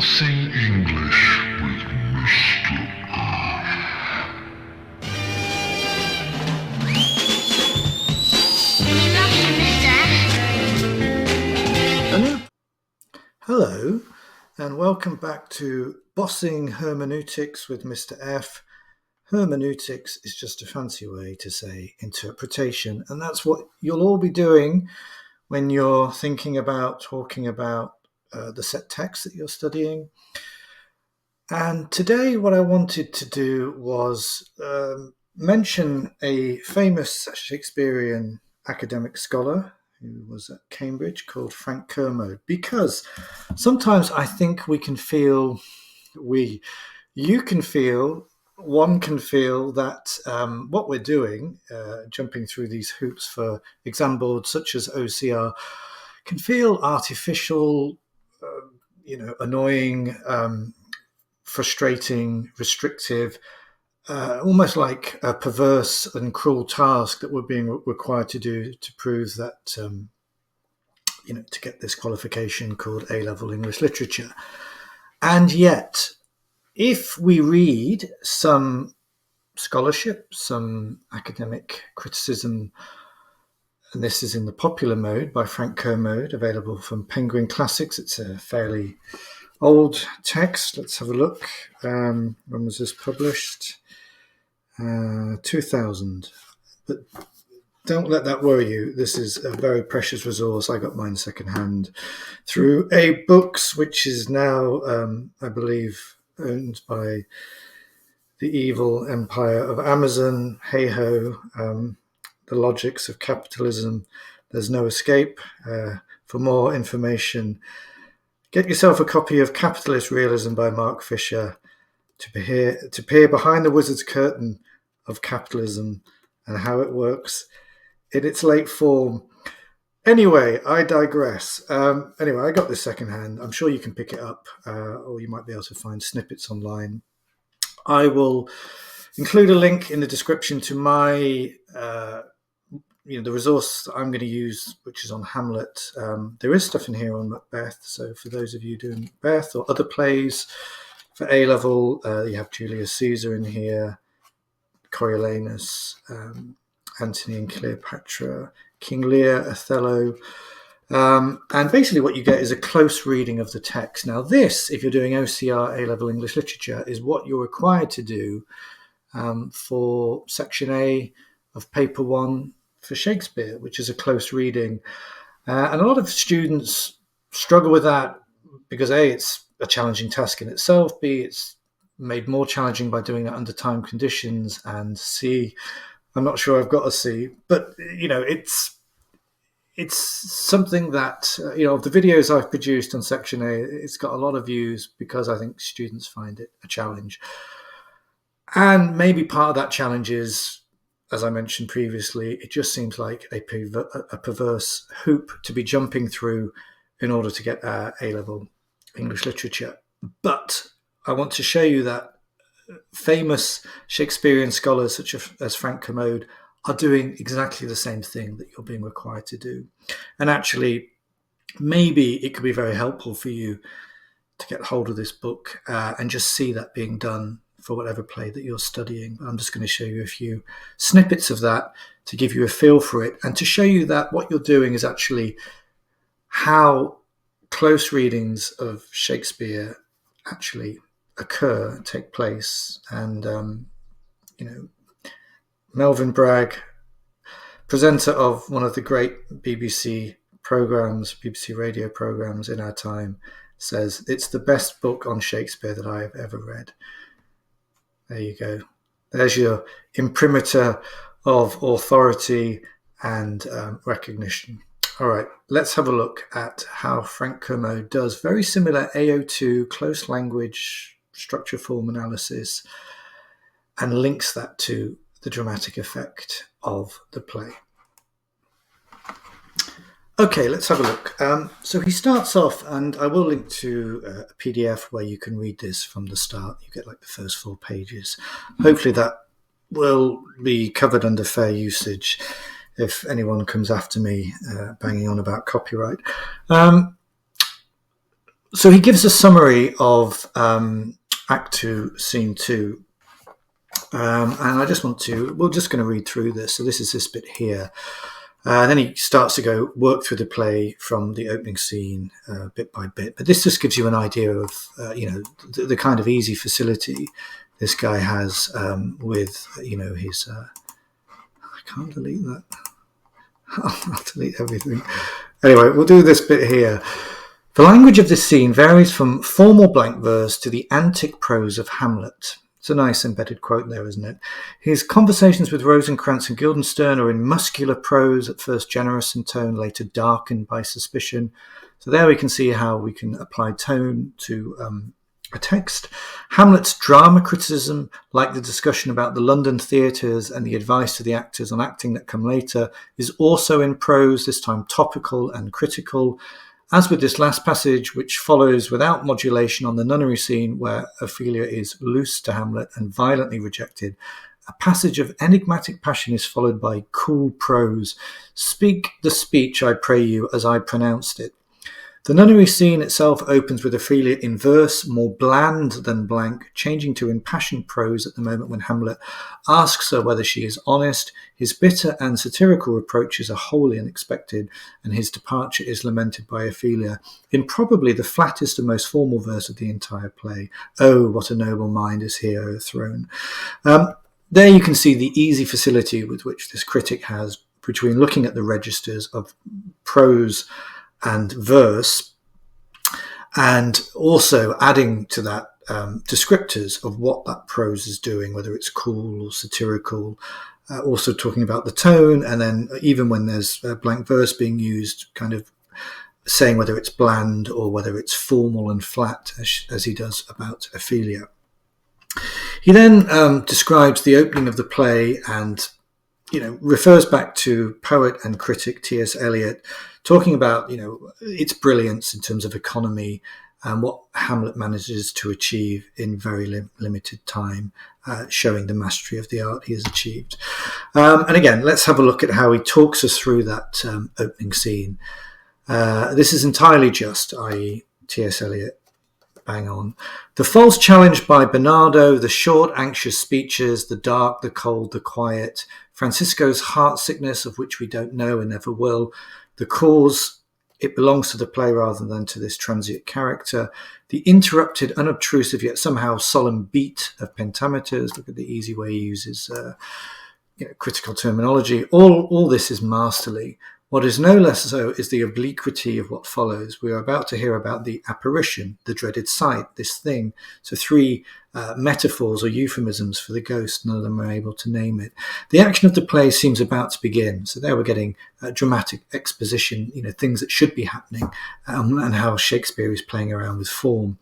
Discussing English with Mr. Hello, and welcome back to Bossing Hermeneutics with Mr. F. Hermeneutics is just a fancy way to say interpretation, and that's what you'll all be doing when you're thinking about talking about the set text that you're studying. And today what I wanted to do was mention a famous Shakespearean academic scholar who was at Cambridge called Frank Kermode, because sometimes I think one can feel that what we're doing, jumping through these hoops for exam boards such as OCR, can feel artificial, annoying, frustrating, restrictive, almost like a perverse and cruel task that we're being required to do to prove that, to get this qualification called A-level English literature. And yet, if we read some scholarship, some academic criticism, and this is in the popular mode by Frank Kermode, available from Penguin Classics. It's a fairly old text. Let's have a look. When was this published? 2000. But don't let that worry you. This is a very precious resource. I got mine secondhand through A Books, which is now, I believe, owned by the evil empire of Amazon. Hey ho, the logics of capitalism. There's no escape. For more information, get yourself a copy of Capitalist Realism by Mark Fisher to peer behind the wizard's curtain of capitalism and how it works in its late form. Anyway, I digress. I got this secondhand. I'm sure you can pick it up, or you might be able to find snippets online. I will include a link in the description to my, the resource that I'm going to use, which is on Hamlet. There is stuff in here on Macbeth. So for those of you doing Macbeth or other plays for A-level, you have Julius Caesar in here, Coriolanus, Antony and Cleopatra, King Lear, Othello. And basically what you get is a close reading of the text. Now this, if you're doing OCR A-level English literature, is what you're required to do for Section A of Paper 1 for Shakespeare, which is a close reading. And a lot of students struggle with that because A, it's a challenging task in itself, B, it's made more challenging by doing it under time conditions, and C, I'm not sure I've got a C, but it's something that, of the videos I've produced on Section A, it's got a lot of views because I think students find it a challenge. And maybe part of that challenge is, as I mentioned previously, it just seems like a perverse hoop to be jumping through in order to get A-level English literature. But I want to show you that famous Shakespearean scholars such as Frank Kermode are doing exactly the same thing that you're being required to do. And actually, maybe it could be very helpful for you to get hold of this book and just see that being done for whatever play that you're studying. I'm just going to show you a few snippets of that to give you a feel for it and to show you that what you're doing is actually how close readings of Shakespeare actually take place. And, Melvyn Bragg, presenter of one of the great BBC radio programs in our time, says it's the best book on Shakespeare that I have ever read. There you go. There's your imprimatur of authority and recognition. All right, let's have a look at how Frank Kermode does very similar AO2 close language structure form analysis and links that to the dramatic effect of the play. Okay, let's have a look. So he starts off, and I will link to a PDF where you can read this from the start. You get like the first 4 pages. Hopefully that will be covered under fair usage if anyone comes after me banging on about copyright. So he gives a summary of Act 2, Scene 2. And I just we're just going to read through this. So this is this bit here. Then he starts to work through the play from the opening scene bit by bit. But this just gives you an idea of, the kind of easy facility this guy has with, his... I can't delete that. I'll delete everything. Anyway, we'll do this bit here. The language of this scene varies from formal blank verse to the antic prose of Hamlet. It's a nice embedded quote there, isn't it? His conversations with Rosencrantz and Guildenstern are in muscular prose, at first generous in tone, later darkened by suspicion. So there we can see how we can apply tone to a text. Hamlet's drama criticism, like the discussion about the London theatres and the advice to the actors on acting that come later, is also in prose, this time topical and critical. As with this last passage, which follows without modulation on the nunnery scene where Ophelia is loose to Hamlet and violently rejected, a passage of enigmatic passion is followed by cool prose. Speak the speech, I pray you, as I pronounced it. The nunnery scene itself opens with Ophelia in verse, more bland than blank, changing to impassioned prose at the moment when Hamlet asks her whether she is honest. His bitter and satirical reproaches are wholly unexpected, and his departure is lamented by Ophelia in probably the flattest and most formal verse of the entire play. Oh, what a noble mind is here o'erthrown. There you can see the easy facility with which this critic has between looking at the registers of prose and verse, and also adding to that descriptors of what that prose is doing, whether it's cool or satirical, also talking about the tone, and then even when there's blank verse being used, kind of saying whether it's bland or whether it's formal and flat, as he does about Ophelia. He then describes the opening of the play and refers back to poet and critic T.S. Eliot, talking about, its brilliance in terms of economy and what Hamlet manages to achieve in very limited time, showing the mastery of the art he has achieved. And again, let's have a look at how he talks us through that opening scene. This is entirely just, i.e. T.S. Eliot. Bang on. The false challenge by Bernardo, the short, anxious speeches, the dark, the cold, the quiet, Francisco's heart sickness, of which we don't know and never will, the cause, it belongs to the play rather than to this transient character, the interrupted, unobtrusive, yet somehow solemn beat of pentameters. Look at the easy way he uses critical terminology. All this is masterly. What is no less so is the obliquity of what follows. We are about to hear about the apparition, the dreaded sight, this thing. So three metaphors or euphemisms for the ghost. None of them are able to name it. The action of the play seems about to begin. So there we're getting dramatic exposition, things that should be happening, and how Shakespeare is playing around with form.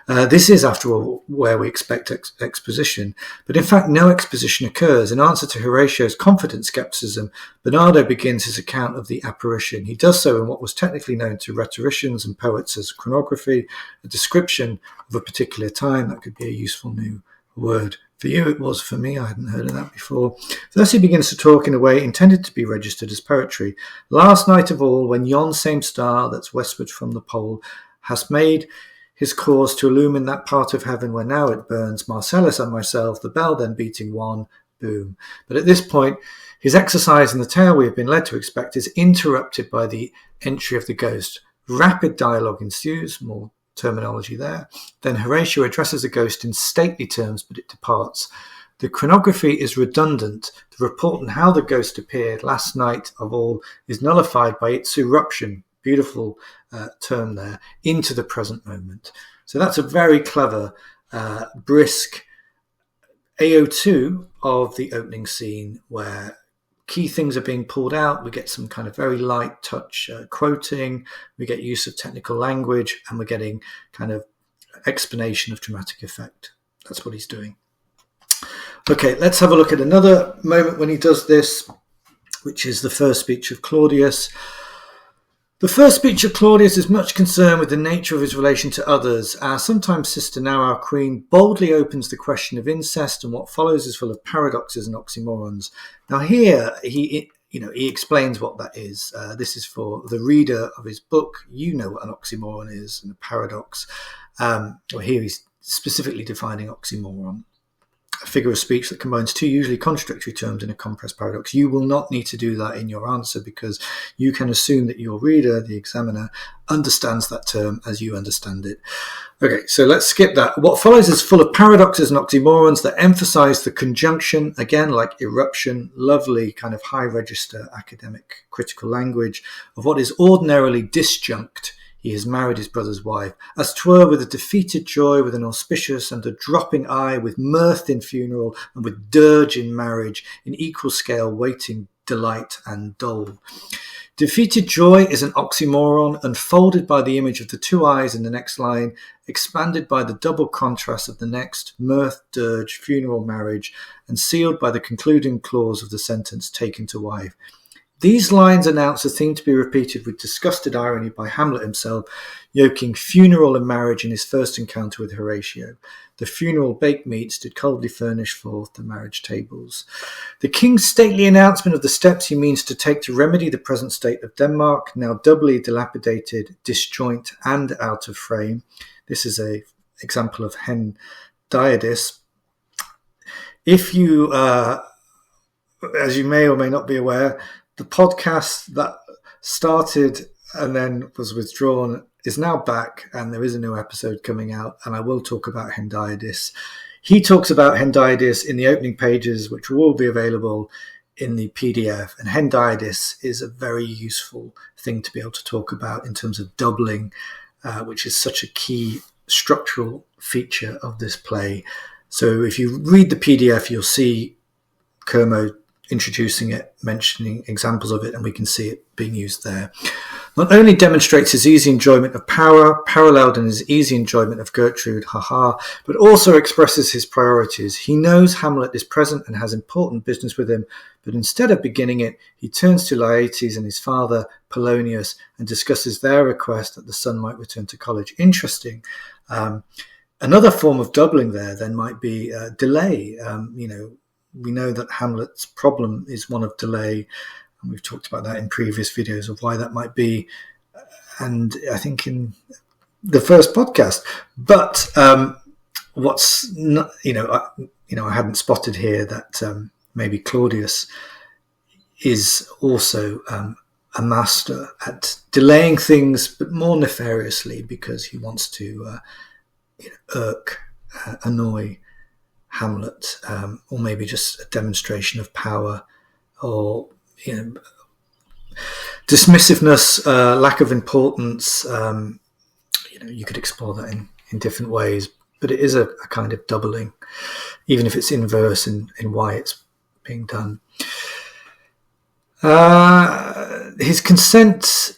This is, after all, where we expect exposition. But in fact, no exposition occurs. In answer to Horatio's confident skepticism, Bernardo begins his account of the apparition. He does so in what was technically known to rhetoricians and poets as chronography, a description of a particular time. That could be a useful new word. For you, it was. For me, I hadn't heard of that before. Thus he begins to talk in a way intended to be registered as poetry. Last night of all, when yon same star that's westward from the pole has made his course to illumine that part of heaven where now it burns, Marcellus and myself, the bell then beating one, boom. But at this point, his exercise in the tale we have been led to expect is interrupted by the entry of the ghost. Rapid dialogue ensues, more terminology there. Then Horatio addresses the ghost in stately terms, but it departs. The chronography is redundant. The report on how the ghost appeared last night of all is nullified by its eruption, beautiful term there, into the present moment. So that's a very clever, brisk AO2 of the opening scene where key things are being pulled out. We get some kind of very light touch quoting. We get use of technical language, and we're getting kind of explanation of dramatic effect. That's what he's doing. Okay, let's have a look at another moment when he does this, which is the first speech of Claudius. The first speech of Claudius is much concerned with the nature of his relation to others. Our sometime sister, now our queen, boldly opens the question of incest, and what follows is full of paradoxes and oxymorons. Now here, he he explains what that is. This is for the reader of his book. You know what an oxymoron is and a paradox. Well, here he's specifically defining oxymoron. A figure of speech that combines two usually contradictory terms in a compressed paradox. You will not need to do that in your answer because you can assume that your reader, the examiner, understands that term as you understand it. Okay, so let's skip that. What follows is full of paradoxes and oxymorons that emphasize the conjunction, again, like eruption, lovely kind of high register academic critical language of what is ordinarily disjunct. He has married his brother's wife, as 'twere with a defeated joy, with an auspicious and a dropping eye, with mirth in funeral, and with dirge in marriage, in equal scale waiting delight and dole. Defeated joy is an oxymoron, unfolded by the image of the two eyes in the next line, expanded by the double contrast of the next, mirth, dirge, funeral, marriage, and sealed by the concluding clause of the sentence, taken to wife. These lines announce a theme to be repeated with disgusted irony by Hamlet himself, yoking funeral and marriage in his first encounter with Horatio. The funeral baked meats did coldly furnish forth the marriage tables. The king's stately announcement of the steps he means to take to remedy the present state of Denmark, now doubly dilapidated, disjoint, and out of frame. This is an example of Hendiadys. If you, as you may or may not be aware, the podcast that started and then was withdrawn is now back, and there is a new episode coming out, and I will talk about Hendiadys. He talks about Hendiadys in the opening pages, which will be available in the PDF, and Hendiadys is a very useful thing to be able to talk about in terms of doubling, which is such a key structural feature of this play. So if you read the PDF, you'll see Kermode introducing it, mentioning examples of it, and we can see it being used there. Not only demonstrates his easy enjoyment of power, paralleled in his easy enjoyment of Gertrude, but also expresses his priorities. He knows Hamlet is present and has important business with him, but instead of beginning it, he turns to Laertes and his father, Polonius, and discusses their request that the son might return to college. Interesting. Another form of doubling there then might be delay. We know that Hamlet's problem is one of delay, and we've talked about that in previous videos of why that might be, and I think in the first podcast. But what's not, I hadn't spotted here that maybe Claudius is also a master at delaying things, but more nefariously because he wants to annoy Hamlet, or maybe just a demonstration of power, or dismissiveness, lack of importance. You could explore that in different ways, but it is a kind of doubling, even if it's inverse in why it's being done. His consent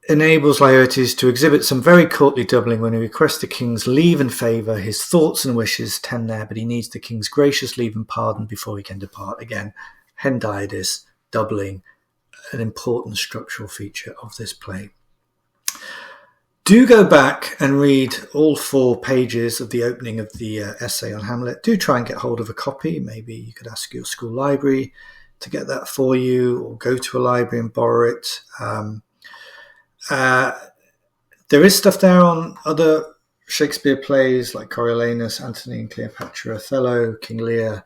enables Laertes to exhibit some very courtly doubling when he requests the king's leave and favour. His thoughts and wishes tend there, but he needs the king's gracious leave and pardon before he can depart. Again, Hendiadys, doubling, an important structural feature of this play. Do go back and read all 4 pages of the opening of the essay on Hamlet. Do try and get hold of a copy. Maybe you could ask your school library to get that for you, or go to a library and borrow it. There is stuff there on other Shakespeare plays like Coriolanus, Antony and Cleopatra, Othello, King Lear,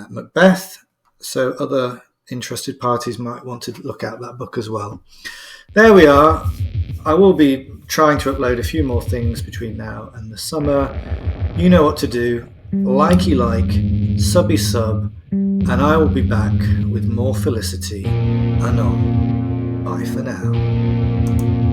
Macbeth. So other interested parties might want to look at that book as well. There we are. I will be trying to upload a few more things between now and the summer. You know what to do. Likey like, subby sub, and I will be back with more felicity anon. Bye for now.